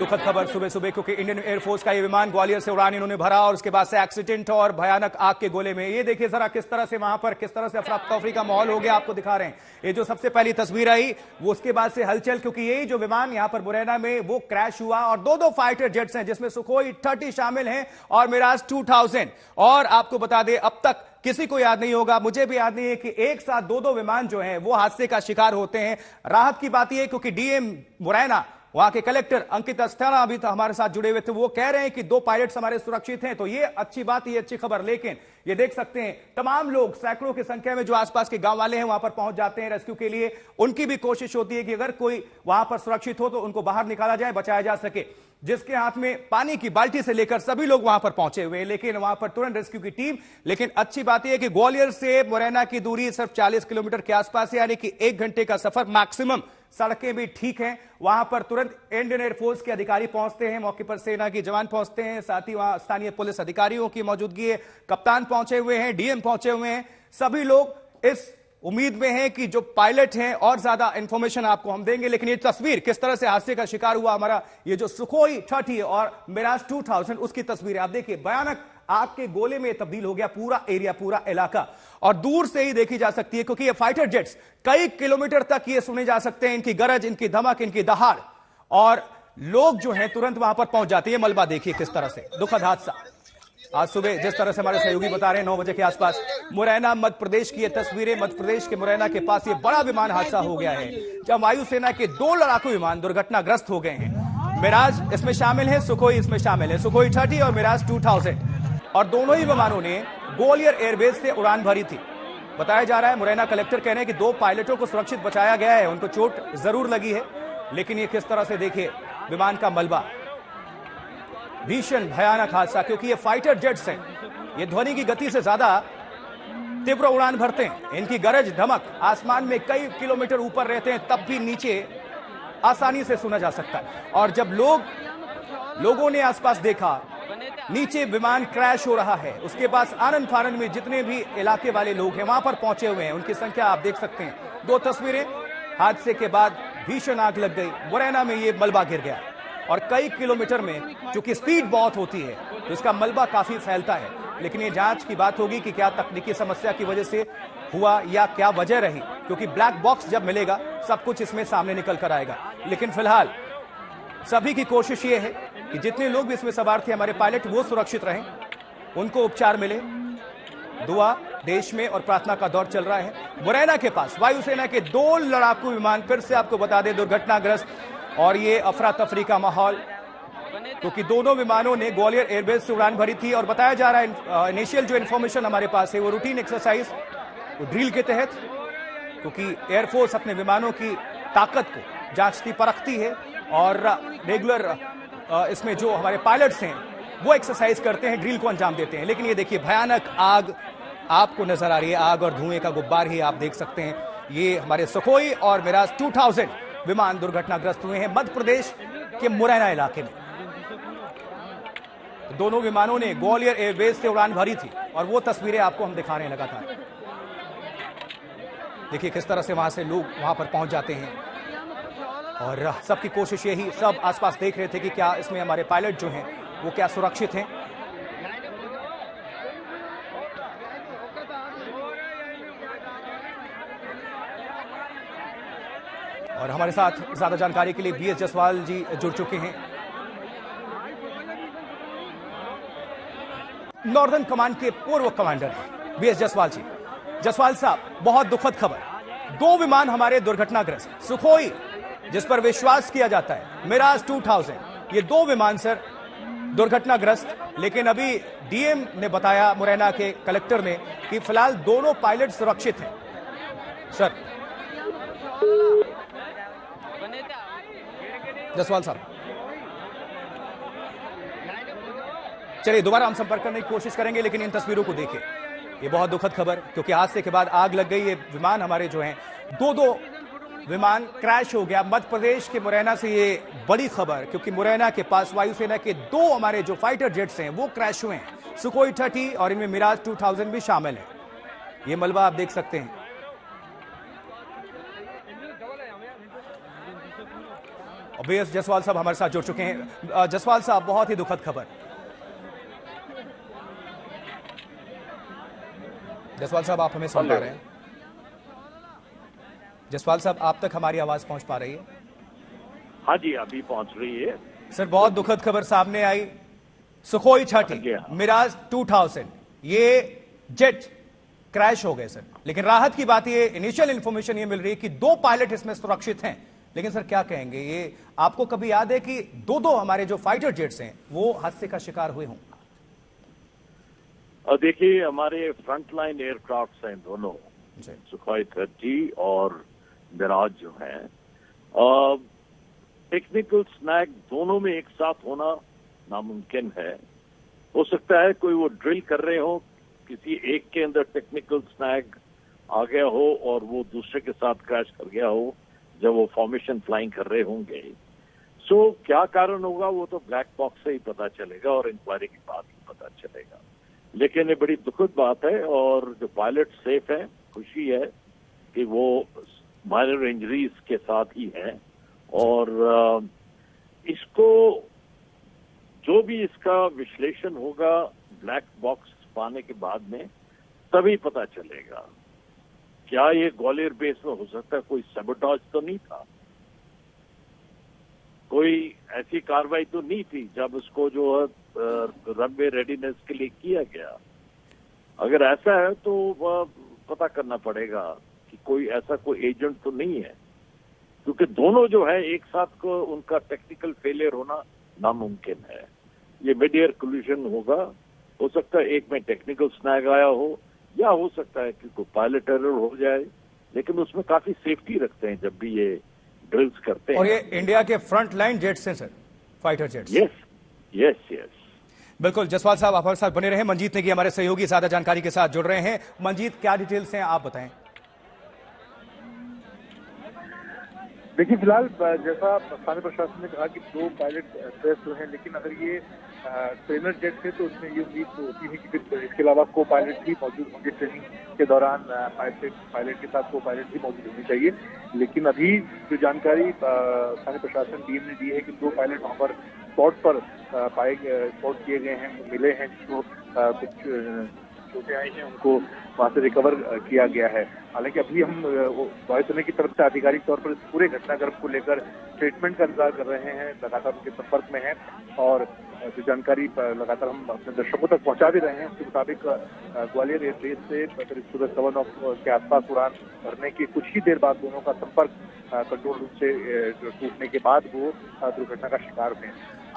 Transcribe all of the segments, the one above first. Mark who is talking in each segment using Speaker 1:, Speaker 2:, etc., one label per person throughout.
Speaker 1: दुखद खबर सुबह सुबह, क्योंकि इंडियन एयरफोर्स का ये विमान ग्वालियर से उड़ान इन्होंने भरा और उसके बाद से एक्सीडेंट और भयानक आग के गोले में। ये देखिए जरा किस तरह से वहां पर किस तरह से अफरा तफरी का माहौल हो गया, आपको दिखा रहे हैं। ये जो सबसे पहली तस्वीर आई वो उसके बाद से हलचल, क्योंकि यही जो विमान यहां पर मुरैना में वो क्रैश हुआ और दो फाइटर जेट्स हैं जिसमें सुखोई 30 शामिल हैं और मिराज 2000। और आपको बता दें अब तक किसी को याद नहीं होगा, मुझे भी याद नहीं है कि एक साथ दो विमान जो हैं वो हादसे का शिकार होते हैं। राहत की बात यह, क्योंकि डीएम मुरैना वहां के कलेक्टर अंकित अस्थाना अभी तो हमारे साथ जुड़े हुए थे, वो कह रहे हैं कि 2 पायलट्स हमारे सुरक्षित हैं, तो ये अच्छी बात, ये अच्छी खबर। लेकिन ये देख सकते हैं तमाम लोग सैकड़ों की संख्या में जो आसपास के गांव वाले हैं वहां पर पहुंच जाते हैं रेस्क्यू के लिए। उनकी भी कोशिश होती है कि अगर कोई वहां पर सुरक्षित हो तो उनको बाहर निकाला जाए, बचाया जा सके। जिसके हाथ में पानी की बाल्टी से लेकर सभी लोग वहां पर पहुंचे हुए हैं, लेकिन वहां पर तुरंत रेस्क्यू की टीम। लेकिन अच्छी बात यह है कि ग्वालियर से मुरैना की दूरी सिर्फ 40 किलोमीटर के आसपास है, यानी कि 1 घंटे का सफर मैक्सिमम। सड़कें भी ठीक हैं, वहां पर तुरंत इंडियन एयरफोर्स के अधिकारी पहुंचते हैं, मौके पर सेना के जवान पहुंचते हैं, साथ ही वहां स्थानीय पुलिस अधिकारियों की मौजूदगी है, कप्तान पहुंचे हुए हैं, डीएम पहुंचे हुए हैं। सभी लोग इस उम्मीद में हैं कि जो पायलट हैं और ज्यादा इंफॉर्मेशन आपको हम देंगे। लेकिन ये तस्वीर किस तरह से हादसे का शिकार हुआ हमारा ये जो सुखोई 30 और मिराज 2000 उसकी तस्वीर आप देखिए। भयानक आग के गोले में तब्दील हो गया पूरा एरिया, पूरा इलाका, और दूर से ही देखी जा सकती है क्योंकि ये फाइटर जेट्स कई किलोमीटर तक ये सुने जा सकते हैं, इनकी गरज, इनकी धमक, इनकी दहाड़, और लोग जो हैं तुरंत वहां पर पहुंच जाते हैं। मलबा देखिए किस तरह से, दुखद हादसा। आज सुबह जिस तरह से हमारे सहयोगी बता रहे हैं 9 बजे के आसपास मुरैना मध्य प्रदेश की ये तस्वीरें, मध्य प्रदेश के मुरैना के पास ये बड़ा विमान हादसा हो गया है जब वायुसेना के 2 लड़ाकू विमान दुर्घटनाग्रस्त हो गए हैं। मिराज इसमें शामिल है, सुखोई इसमें शामिल है, सुखोई 30 और मिराज 2000, और दोनों ही विमानों ने ग्वालियर एयरबेस से उड़ान भरी थी। बताया जा रहा है, मुरैना कलेक्टर कह रहे हैं कि 2 पायलटों को सुरक्षित बचाया गया है, उनको चोट जरूर लगी है, लेकिन ये किस तरह से देखिए विमान का मलबा, भीषण भयानक हादसा। क्योंकि ये फाइटर जेट्स हैं, ये ध्वनि की गति से ज्यादा तीव्र उड़ान भरते हैं, इनकी गरज धमक आसमान में कई किलोमीटर ऊपर रहते हैं, तब भी नीचे आसानी से सुना जा सकता है। और जब लोगों ने आसपास देखा नीचे विमान क्रैश हो रहा है, उसके पास आनंद फानंद में जितने भी इलाके वाले लोग हैं वहां पर पहुंचे हुए हैं, उनकी संख्या आप देख सकते हैं। 2 तस्वीरें, हादसे के बाद भीषण आग लग गई, मुरैना में ये मलबा गिर गया और कई किलोमीटर में चूंकि स्पीड बहुत होती है तो इसका मलबा काफी फैलता है। लेकिन ये जांच की बात होगी कि क्या तकनीकी समस्या की वजह से हुआ या क्या वजह रही, क्योंकि ब्लैक बॉक्स जब मिलेगा सब कुछ इसमें सामने निकल कर आएगा। लेकिन फिलहाल सभी की कोशिश ये है कि जितने लोग भी इसमें सवार थे हमारे पायलट, वो सुरक्षित रहें, उनको उपचार मिले। दुआ देश में और प्रार्थना का दौर चल रहा है। मुरैना के पास वायुसेना के 2 लड़ाकू विमान फिर से आपको बता दें दुर्घटनाग्रस्त, और ये अफरा तफरी का माहौल, क्योंकि दोनों विमानों ने ग्वालियर एयरबेस से उड़ान भरी थी। और बताया जा रहा है, इनिशियल जो इंफॉर्मेशन हमारे पास है वो रूटीन एक्सरसाइज, ड्रिल के तहत, क्योंकि एयरफोर्स अपने विमानों की ताकत को जांचती परखती है और रेगुलर इसमें जो हमारे पायलट्स हैं वो एक्सरसाइज करते हैं, ड्रिल को अंजाम देते हैं। लेकिन ये देखिए भयानक आग आपको नजर आ रही है, आग और धुएं का गुब्बार ही आप देख सकते हैं। ये हमारे सुखोई और मिराज 2000 विमान दुर्घटनाग्रस्त हुए हैं मध्य प्रदेश के मुरैना इलाके में। दोनों विमानों ने ग्वालियर एयरबेस से उड़ान भरी थी और वो तस्वीरें आपको हम दिखा रहे हैं लगातार। देखिए किस तरह से वहां से लोग वहां पर पहुंच जाते हैं, और सबकी कोशिश यही, सब आसपास देख रहे थे कि क्या इसमें हमारे पायलट जो हैं वो क्या सुरक्षित हैं। और हमारे साथ ज्यादा जानकारी के लिए बीएस जसवाल जी जुड़ चुके हैं, नॉर्दर्न कमांड के पूर्व कमांडर हैं बीएस जसवाल जी। जसवाल साहब, बहुत दुखद खबर, 2 विमान हमारे दुर्घटनाग्रस्त, सुखोई जिस पर विश्वास किया जाता है, मिराज 2000, ये 2 विमान सर दुर्घटनाग्रस्त। लेकिन अभी डीएम ने बताया, मुरैना के कलेक्टर ने, कि फिलहाल दोनों पायलट सुरक्षित हैं। सर जसवाल साहब, चलिए दोबारा हम संपर्क करने की कोशिश करेंगे, लेकिन इन तस्वीरों को देखिए, ये बहुत दुखद खबर, क्योंकि हादसे के बाद आग लग गई। ये विमान हमारे जो हैं 2 विमान क्रैश हो गया मध्य प्रदेश के मुरैना से। ये बड़ी खबर, क्योंकि मुरैना के पास वायुसेना के 2 हमारे जो फाइटर जेट्स हैं वो क्रैश हुए हैं, सुखोई 30 और इनमें मिराज 2000 भी शामिल है। ये मलबा आप देख सकते हैं। और बीएस जायसवाल साहब हमारे साथ जुड़ चुके हैं। जायसवाल साहब, बहुत ही दुखद खबर। जायसवाल साहब, आप हमें सुन पा रहे हैं? जायसवाल साहब, आप तक हमारी आवाज पहुंच पा रही है?
Speaker 2: हाँ जी, अभी पहुंच रही है
Speaker 1: सर। बहुत दुखद खबर सामने आई। सुखोई 30 मिराज 2000 ये जेट क्रैश हो गए सर। लेकिन राहत की बात ये, इनिशियल इंफॉर्मेशन ये मिल रही है कि 2 पायलट इसमें सुरक्षित हैं। लेकिन सर क्या कहेंगे, ये आपको कभी याद है कि दो हमारे जो फाइटर जेट्स हैं वो हादसे का शिकार हुए हों?
Speaker 2: और देखिए, हमारे फ्रंट लाइन एयरक्राफ्ट हैं दोनों, सुखोई 30 और मिराज जो है। टेक्निकल स्नैग दोनों में एक साथ होना नामुमकिन है। हो सकता है कोई वो ड्रिल कर रहे हो, किसी एक के अंदर टेक्निकल स्नैग आ गया हो और वो दूसरे के साथ क्रैश कर गया हो जब वो फॉर्मेशन फ्लाइंग कर रहे होंगे। सो क्या कारण होगा वो तो ब्लैक बॉक्स से ही पता चलेगा और इंक्वायरी के बाद ही पता चलेगा। लेकिन ये बड़ी दुखद बात है और जो पायलट सेफ है, खुशी है कि वो माइनर इंजरीज के साथ ही है। और इसको जो भी इसका विश्लेषण होगा ब्लैक बॉक्स पाने के बाद में तभी पता चलेगा। क्या ये ग्वालियर बेस में हो सकता है कोई सबोटाज तो नहीं था, कोई ऐसी कार्रवाई तो नहीं थी जब उसको जो है रनवे रेडीनेस के लिए किया गया। अगर ऐसा है तो पता करना पड़ेगा कि कोई ऐसा कोई एजेंट तो नहीं है, क्योंकि दोनों जो है एक साथ को उनका टेक्निकल फेलियर होना नामुमकिन है। ये मिड एयर कोलिजन होगा, हो सकता है एक में टेक्निकल स्नैग आया हो या हो सकता है कि कोई पायलट एरर हो जाए, लेकिन उसमें काफी सेफ्टी रखते हैं जब भी ये ड्रिल्स करते हैं।
Speaker 1: और ये इंडिया के फ्रंट लाइन जेट्स हैं sir, fighter jets.
Speaker 2: Yes yes yes,
Speaker 1: बिल्कुल। जायसवाल साहब, आप हमारे साथ बने रहे। मंजीत नेगी हमारे सहयोगी ज्यादा जानकारी के साथ जुड़ रहे हैं। मंजीत, क्या डिटेल्स हैं, आप बताएं।
Speaker 3: देखिए, फिलहाल जैसा स्थानीय प्रशासन ने कहा कि 2 पायलट ट्रेस हुए हैं, लेकिन अगर ये ट्रेनर जेट थे तो उसमें ये उम्मीद होती है कि फिर इसके अलावा को पायलट भी मौजूद होंगे। ट्रेनिंग के दौरान पायलट के साथ को पायलट भी मौजूद होनी चाहिए। लेकिन अभी जो जानकारी स्थानीय प्रशासन टीम ने दी है कि 2 पायलट वहां पर स्पॉट पर स्पॉट किए गए हैं, मिले हैं, जिसको कुछ चोटें आई हैं, उनको वहां से रिकवर किया गया है। हालांकि अभी हम वायुसेना की तरफ से आधिकारिक तौर पर इस पूरे घटनाक्रम को लेकर स्टेटमेंट का इंतजार कर रहे हैं, लगातार उनके संपर्क में हैं और जो जानकारी लगातार हम अपने दर्शकों तक पहुंचा भी रहे हैं। उसके मुताबिक ग्वालियर एयरबेस से करीब सुबह 7:15 के आसपास उड़ान भरने की कुछ ही देर बाद दोनों का संपर्क कंट्रोल रूम से टूटने के बाद वो दुर्घटना का शिकार हुए।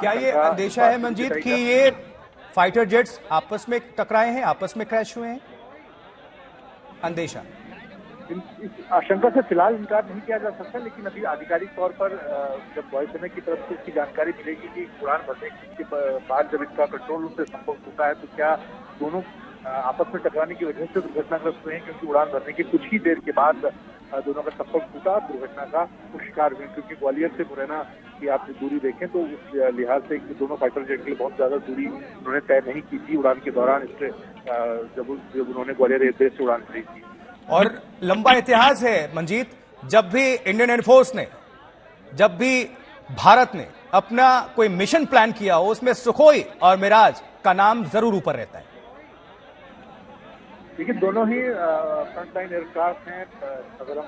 Speaker 1: क्या ये अंदेशा है मंजीत कि ये फाइटर जेट्स आपस में टकराए हैं, आपस में क्रैश हुए हैं? अंदेशा,
Speaker 3: इस आशंका से फिलहाल इनकार नहीं किया जा सकता, लेकिन अभी आधिकारिक तौर पर जब वायुसेना की तरफ से इसकी जानकारी मिलेगी कि उड़ान भरने के बाद जब इसका कंट्रोल रूम से संपर्क होता है तो क्या दोनों आपस में टकराने की वजह से दुर्घटनाग्रस्त हुए हैं, क्योंकि उड़ान भरने की कुछ ही देर के बाद दोनों का संपर्क टूटा, दुर्घटना का शिकार हुए। क्योंकि ग्वालियर से मुरैना की आप दूरी देखें तो उस लिहाज से दोनों फाइटर जेट के लिए बहुत ज्यादा दूरी उन्होंने तय नहीं की थी उड़ान के दौरान, इससे जब उन्होंने ग्वालियर एयरबेस से उड़ान भरी थी।
Speaker 1: और लंबा इतिहास है मंजीत, जब भी इंडियन एयरफोर्स ने, जब भी भारत ने अपना कोई मिशन प्लान किया हो, उसमें सुखोई और मिराज का नाम जरूर ऊपर रहता है।
Speaker 3: देखिए, दोनों ही फ्रंट लाइन एयरक्राफ्ट हैं। अगर हम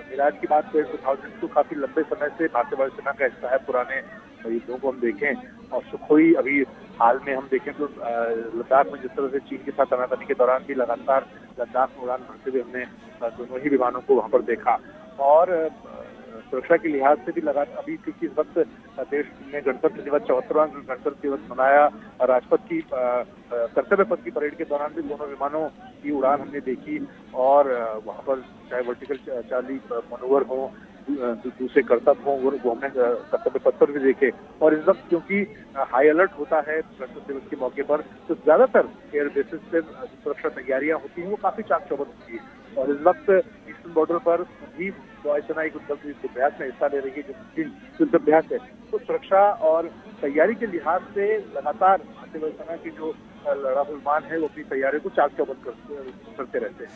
Speaker 3: मिराज की बात करें तो 2000 तो काफी लंबे समय से भारतीय वायुसेना का हिस्सा है। पुराने युद्धों को हम देखें और सुखोई अभी हाल में हम देखें तो लद्दाख में जिस तरह से चीन के साथ तनातनी के दौरान भी लगातार लद्दाख में उड़ान भरते हुए हमने दोनों ही विमानों को वहां पर देखा। और सुरक्षा के लिहाज से भी लगातार अभी, क्योंकि इस वक्त देश ने गणतंत्र दिवस 74वां गणतंत्र दिवस मनाया, राजपथ की कर्तव्य पथ की परेड के दौरान भी दोनों विमानों की उड़ान हमने देखी। और वहां पर चाहे वर्टिकल चार्ली मनोवर हो, दूसरे करतब हो, वो हमने कर्तव्य पथ पर भी देखे। और इस वक्त क्योंकि हाई अलर्ट होता है गणतंत्र दिवस के मौके पर, तो ज्यादातर एयर बेसिस पे सुरक्षा तैयारियां होती हैं, वो काफी चाक चौबंद होती है। और इस वक्त ईस्टर्न बॉर्डर पर भी वायुसेना एक युद्धाभ्यास में हिस्सा ले रही है, जो युद्धाभ्यास है। तो सुरक्षा और तैयारी के लिहाज से लगातार भारतीय वायुसेना की जो लड़ाकू विमान है वो अपनी तैयारियों को चाक चौबंद करते रहते हैं।